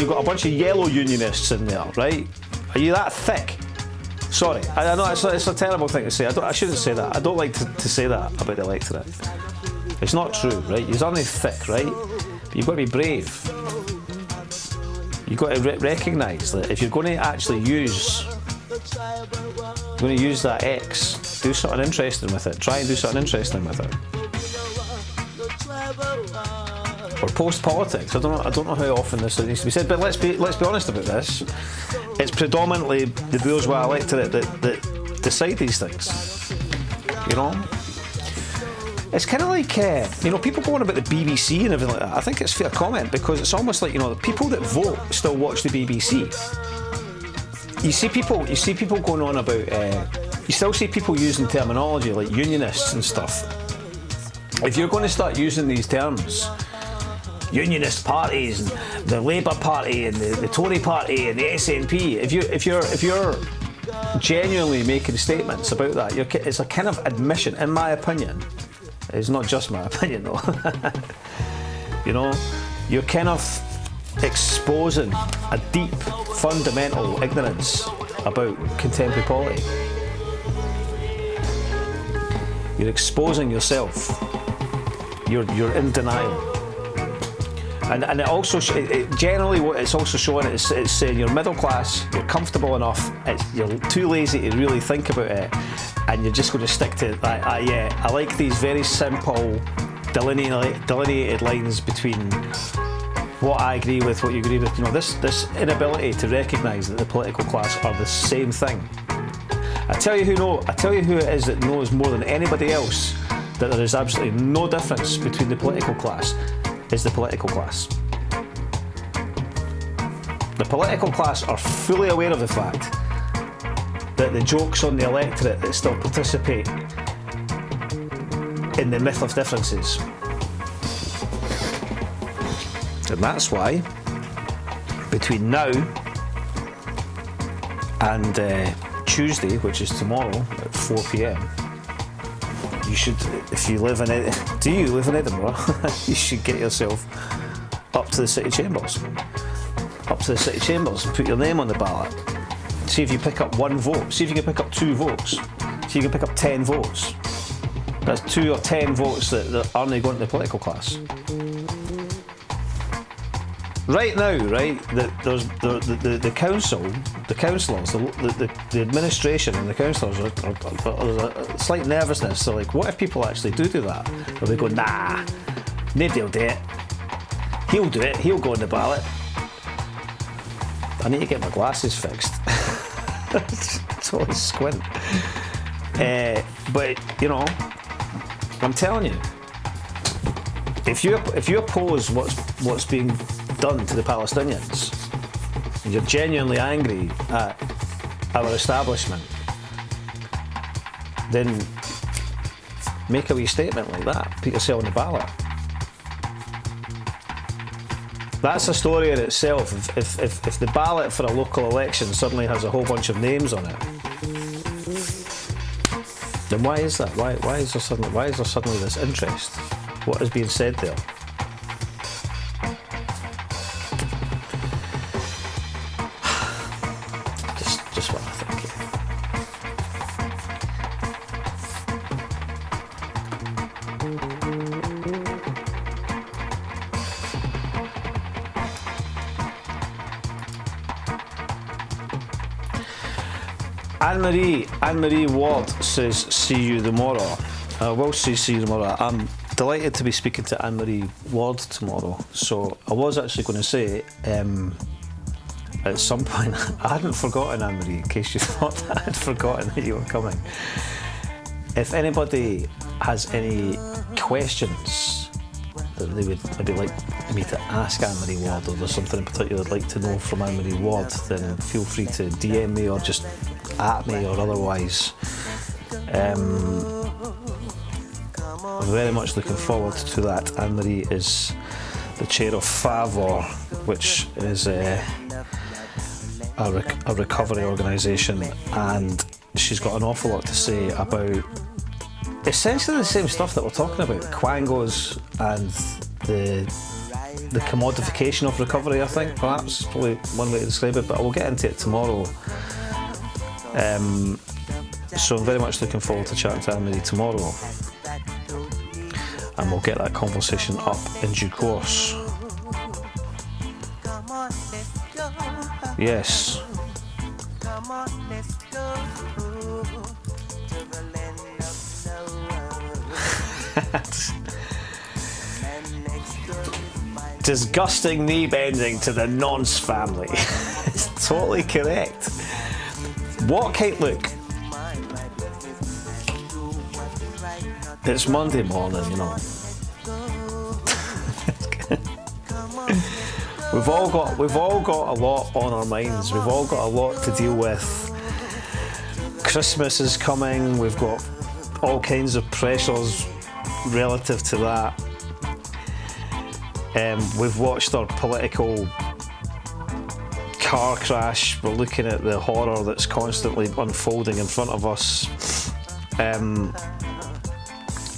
got a bunch of yellow unionists in there, right? Are you that thick? Sorry, I know it's a terrible thing to say. I shouldn't say that. I don't like to say that about the electorate. It's not true, right? You're only thick, right? But you've got to be brave. You've got to recognise that if you're going to actually use that X, do something interesting with it. Try and do something interesting with it. Or post politics. I don't know how often this needs to be said, but let's be honest about this. It's predominantly the bourgeois electorate that decide these things. You know? It's kind of like, people going about the BBC and everything like that. I think it's fair comment because it's almost like, the people that vote still watch the BBC. You see people going on about, you still see people using terminology like unionists and stuff. If you're going to start using these terms, unionist parties and the Labour Party and the Tory Party and the SNP, if you're genuinely making statements about that, it's a kind of admission, in my opinion. It's not just my opinion though. You're kind of exposing a deep, fundamental ignorance about contemporary polity. You're exposing yourself. You're in denial. And it also generally what it's also showing is it's saying you're middle class, you're comfortable enough, you're too lazy to really think about it, and you're just going to stick to I like these very simple delineated lines between what I agree with, what you agree with. This inability to recognise that the political class are the same thing. I tell you who it is that knows more than anybody else that there is absolutely no difference between the political class. Is the political class. The political class are fully aware of the fact that the jokes on the electorate that still participate in the myth of differences. And that's why, between now and Tuesday, which is tomorrow at 4 p.m, you should, if you live in Edinburgh, do you live in Edinburgh? You should get yourself up to the City Chambers. Up to the City Chambers and put your name on the ballot. See if you pick up one vote. See if you can pick up 2 votes. See if you can pick up 10 votes. That's 2 or 10 votes that aren't going to the political class. Right now, right, there's the council, the councillors, the administration and the councillors there's a slight nervousness. They're like, what if people actually do that? Or they go, nah, nobody will do it. He'll do it. He'll go on the ballot. I need to get my glasses fixed. It's all squint. But I'm telling you, if you oppose what's being done to the Palestinians, and you're genuinely angry at our establishment, then make a wee statement like that. Put yourself on the ballot. That's a story in itself. If the ballot for a local election suddenly has a whole bunch of names on it, then why is that? Why is there suddenly this interest? What is being said there? Just what I think. Anne-Marie Ward says, see you tomorrow. I will see you tomorrow. I'm delighted to be speaking to Anne-Marie Ward tomorrow. So I was actually going to say, at some point, I hadn't forgotten Anne-Marie, in case you thought I had forgotten that you were coming. If anybody has any questions that they would maybe like me to ask Anne-Marie Ward, or there's something in particular I'd like to know from Anne-Marie Ward, then feel free to DM me or just at me or otherwise. I'm very much looking forward to that. Anne-Marie is the chair of FAVOR, which is a recovery organisation, and she's got an awful lot to say about essentially the same stuff that we're talking about, quangos and the commodification of recovery, I think, perhaps, probably one way to describe it, but we'll get into it tomorrow. So I'm very much looking forward to chatting to Anne-Marie tomorrow, and we'll get that conversation up in due course. Yes. Disgusting knee bending to the nonce family. It's totally correct. What kind? Look, it's Monday morning, you know. We've all got a lot on our minds. We've all got a lot to deal with. Christmas is coming. We've got all kinds of pressures relative to that. We've watched our political car crash. We're looking at the horror that's constantly unfolding in front of us. And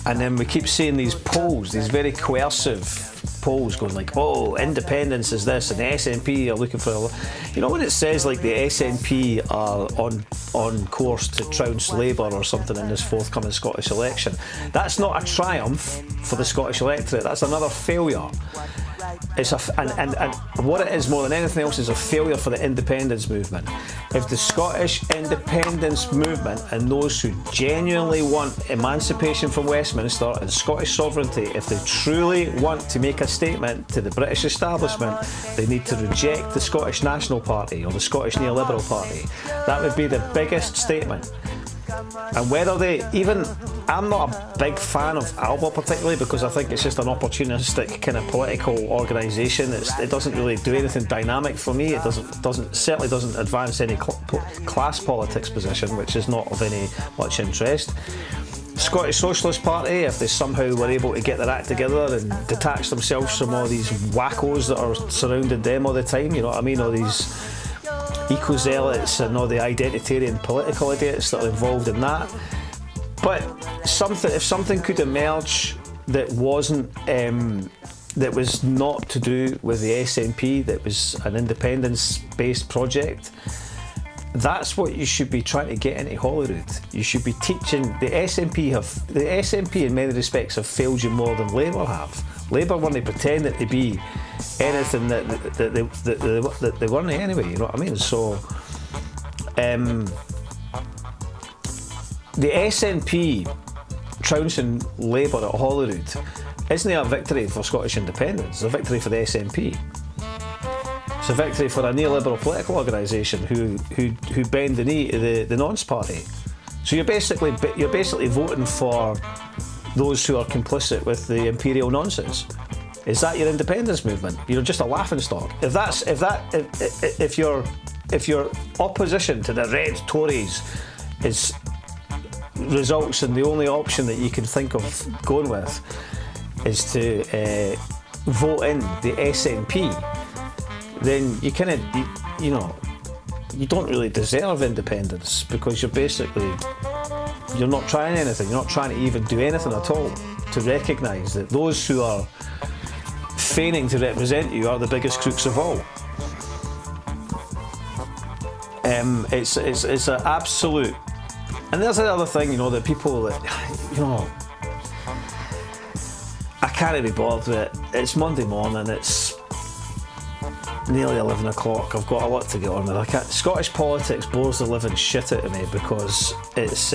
then we keep seeing these polls, these very coercive polls going like, oh, independence is this, and the SNP are looking for, you know, when it says like the SNP are on course to trounce Labour or something in this forthcoming Scottish election, that's not a triumph for the Scottish electorate, that's another failure. It's and what it is more than anything else is a failure for the independence movement. If the Scottish independence movement and those who genuinely want emancipation from Westminster and Scottish sovereignty, if they truly want to make a statement to the British establishment, they need to reject the Scottish National Party or the Scottish Neoliberal Party. That would be the biggest statement. And whether they even, I'm not a big fan of ALBA particularly, because I think it's just an opportunistic kind of political organisation. It doesn't really do anything dynamic for me. It certainly doesn't advance any class politics position, which is not of any much interest. Scottish Socialist Party, if they somehow were able to get their act together and detach themselves from all these wackos that are surrounding them all the time, you know what I mean, all these eco-zealots and all the identitarian political idiots that are involved in that. But if something could emerge that wasn't, that was not to do with the SNP, that was an independence-based project, that's what you should be trying to get into Holyrood. You should be teaching the SNP in many respects have failed you more than Labour have. Labour weren't pretending to be anything that they weren't anyway, you know what I mean? So the SNP trouncing Labour at Holyrood isn't a victory for Scottish independence, it's a victory for the SNP. It's a victory for a neoliberal political organisation who bend the knee to the nonce party. So you're basically voting for those who are complicit with the imperial nonsense. Is that your independence movement? You're just a laughingstock. If your opposition to the Red Tories results in the only option that you can think of going with is to vote in the SNP, then you kind of, you don't really deserve independence, because you're not trying anything. You're not trying to even do anything at all to recognise that those who are feigning to represent you are the biggest crooks of all. It's an absolute. And there's another thing, that people that, I can't be bothered with it. It's Monday morning, it's nearly 11 o'clock, I've got a lot to get on with. Scottish politics bores the living shit out of me, because it's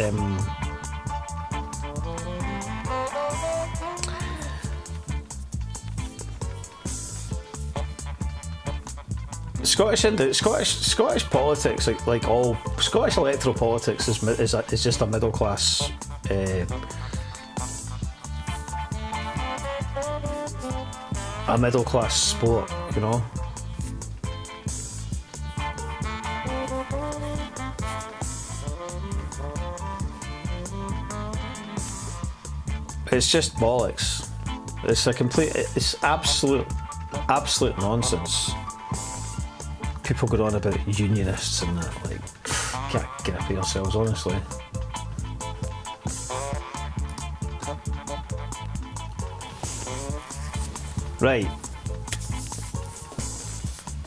Scottish politics, like all Scottish electoral politics, is just a middle class sport, It's just bollocks. It's absolute nonsense. People go on about unionists and that, get up with yourselves, honestly. Right.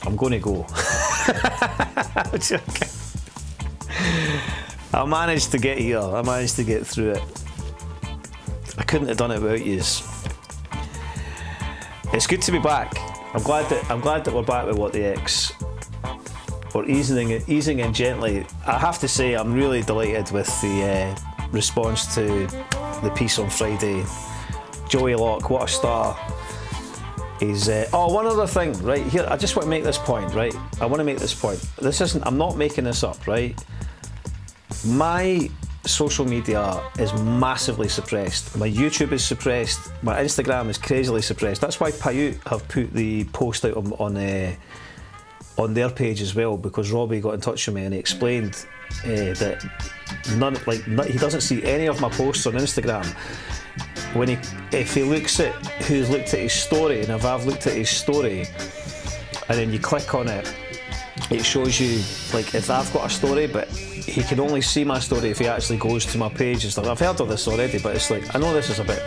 I'm going to go. I'm joking. I managed to get here. I managed to get through it. I couldn't have done it without yous. It's good to be back. I'm glad that we're back with What the X. We're easing in gently. I have to say, I'm really delighted with the response to the piece on Friday. Joey Locke, what a star. He's one other thing, right here. I just want to make this point, right? I want to make this point. I'm not making this up, right? My social media is massively suppressed. My YouTube is suppressed. My Instagram is crazily suppressed. That's why Paiute have put the post out on their page as well, because Robbie got in touch with me and he explained that he doesn't see any of my posts on Instagram. If he looks at who's looked at his story, and if I've looked at his story, and then you click on it, it shows you like if I've got a story, but he can only see my story if he actually goes to my page and stuff. I've heard of this already, but it's like, I know this is a bit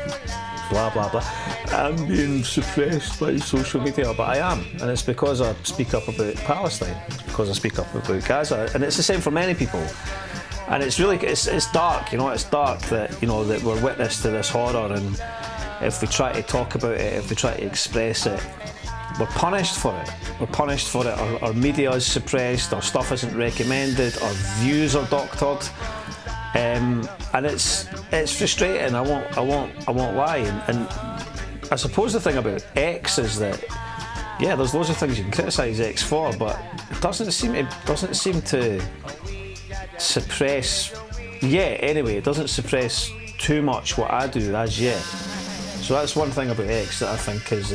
blah blah blah. I'm being suppressed by social media, but I am, and it's because I speak up about Palestine, it's because I speak up about Gaza, and it's the same for many people. And it's really, it's dark, you know, it's dark that, you know, that we're witness to this horror, and if we try to talk about it, if we try to express it, we're punished for it. We're punished for it. Our media is suppressed, our stuff isn't recommended, our views are doctored, and it's frustrating. I won't lie. And I suppose the thing about X is that, yeah, there's loads of things you can criticise X for, but it doesn't seem to suppress it doesn't suppress too much what I do as yet. So that's one thing about X that I think is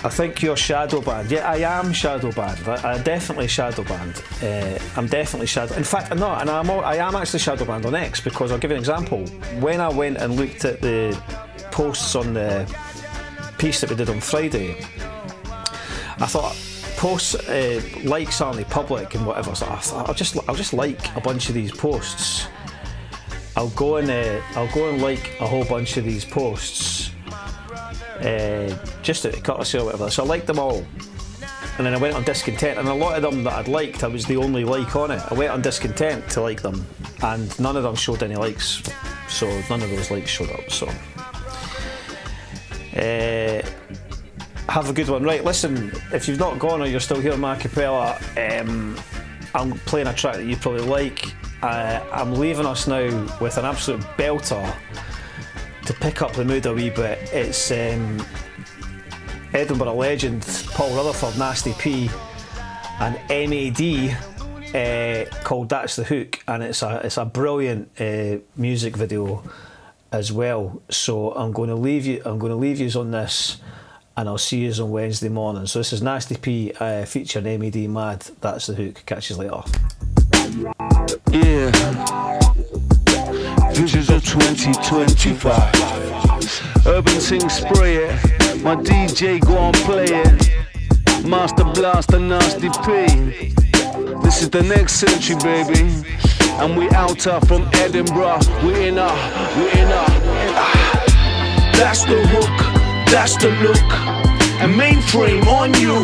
I think you're shadow banned. Yeah, I am shadow banned. I definitely shadow banned. I'm definitely shadow. In fact, no, and I am actually shadow banned on X, because I'll give you an example. When I went and looked at the posts on the piece that we did on Friday, I thought, posts likes aren't public and whatever, so I thought I'll just like a bunch of these posts. I'll go and like a whole bunch of these posts, just out of courtesy or whatever. So I liked them all, and then I went on Discontent, and a lot of them that I'd liked, I was the only like on it. I went on Discontent to like them, and none of them showed any likes, so none of those likes showed up. So have a good one. Right, listen, if you've not gone or you're still here on my cappella, I'm playing a track that you probably like. I'm leaving us now with an absolute belter to pick up the mood a wee bit. It's Edinburgh legend Paul Rutherford, Nasty P, and MAD called That's the Hook, and it's a brilliant music video as well. So I'm going to leave you on this, and I'll see you on Wednesday morning. So this is Nasty P featuring MAD, Mad, That's the Hook. Catch you later. Yeah, visions of 2025. Urban Ting spray it, my DJ go and play it. Master Blaster, Nasty P. This is the next century, baby. And we out from Edinburgh. We in a. That's the hook, that's the look. And mainframe on you.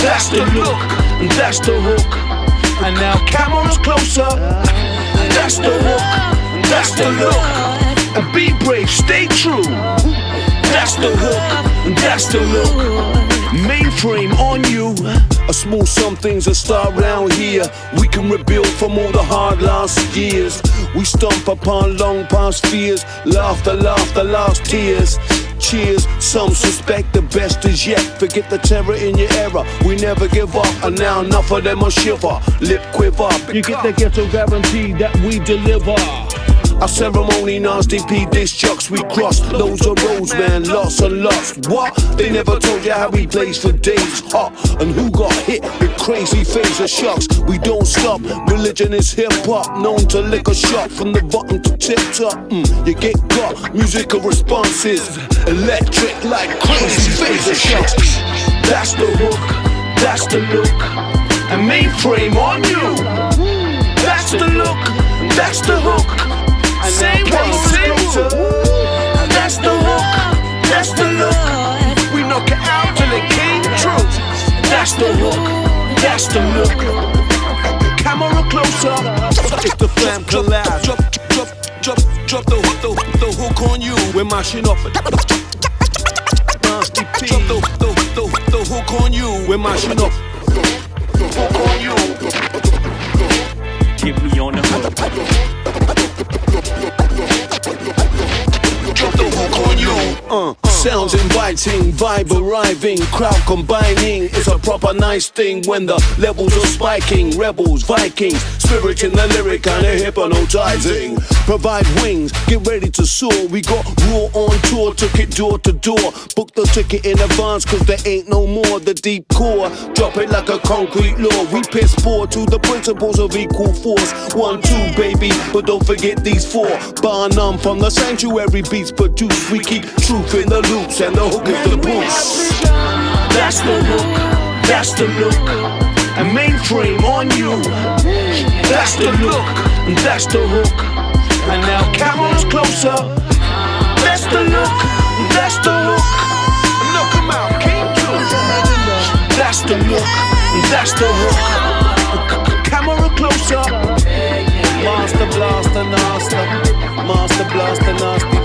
That's the look, and that's the hook. And now cameras closer. That's the hook, that's the look. And be brave, stay true. That's the hook, and that's the look. Mainframe on you. A small some things that start round here. We can rebuild from all the hard last years. We stomp upon long past fears. Laughter, last tears. Cheers, some suspect the best is yet. Forget the terror in your era, we never give up. And now enough of them are shiver, lip quiver. You get the ghetto guarantee that we deliver. Our ceremony, Nasty P, disc chucks, we cross loads of roads, man, lots and lots. What? They never told you how we blaze for days. And who got hit with crazy phaser shocks? We don't stop, religion is hip-hop, known to lick a shot from the bottom to tip-top. You get got, musical responses, electric like crazy phaser shocks. That's the hook, that's the look, and mainframe on you. That's the look, that's the hook. And say what? Say what? That's the hook. That's the look. We knock it out till it came true. That's the hook. That's the look. Camera closer. If the fam collapse, drop the hook on you. We're mashing up. Nasty P. Drop the hook on you. We're mashing up. Hook on you. Keep me on the hook. Drop the hook on you. Sounds inviting, vibe arriving, crowd combining. It's a proper nice thing when the levels are spiking. Rebels, Vikings, spirit in the lyric and a hypnotizing. Provide wings, get ready to soar. We got Raw on tour, took it door to door. Book the ticket in advance cause there ain't no more. The deep core, drop it like a concrete law. We piss poor to the principles of equal force. 1, 2, baby, but don't forget these 4. Bar none from the sanctuary beats produced. We keep truth in the loops and the hook is the boost. That's the hook, that's the look. A mainframe on you. That's the look, and that's the hook. And now cameras closer. That's the look, and that's the hook. Look 'em out, came through. That's the look, and that's the hook. Camera closer. Master blaster, nasty. Master blaster, nasty.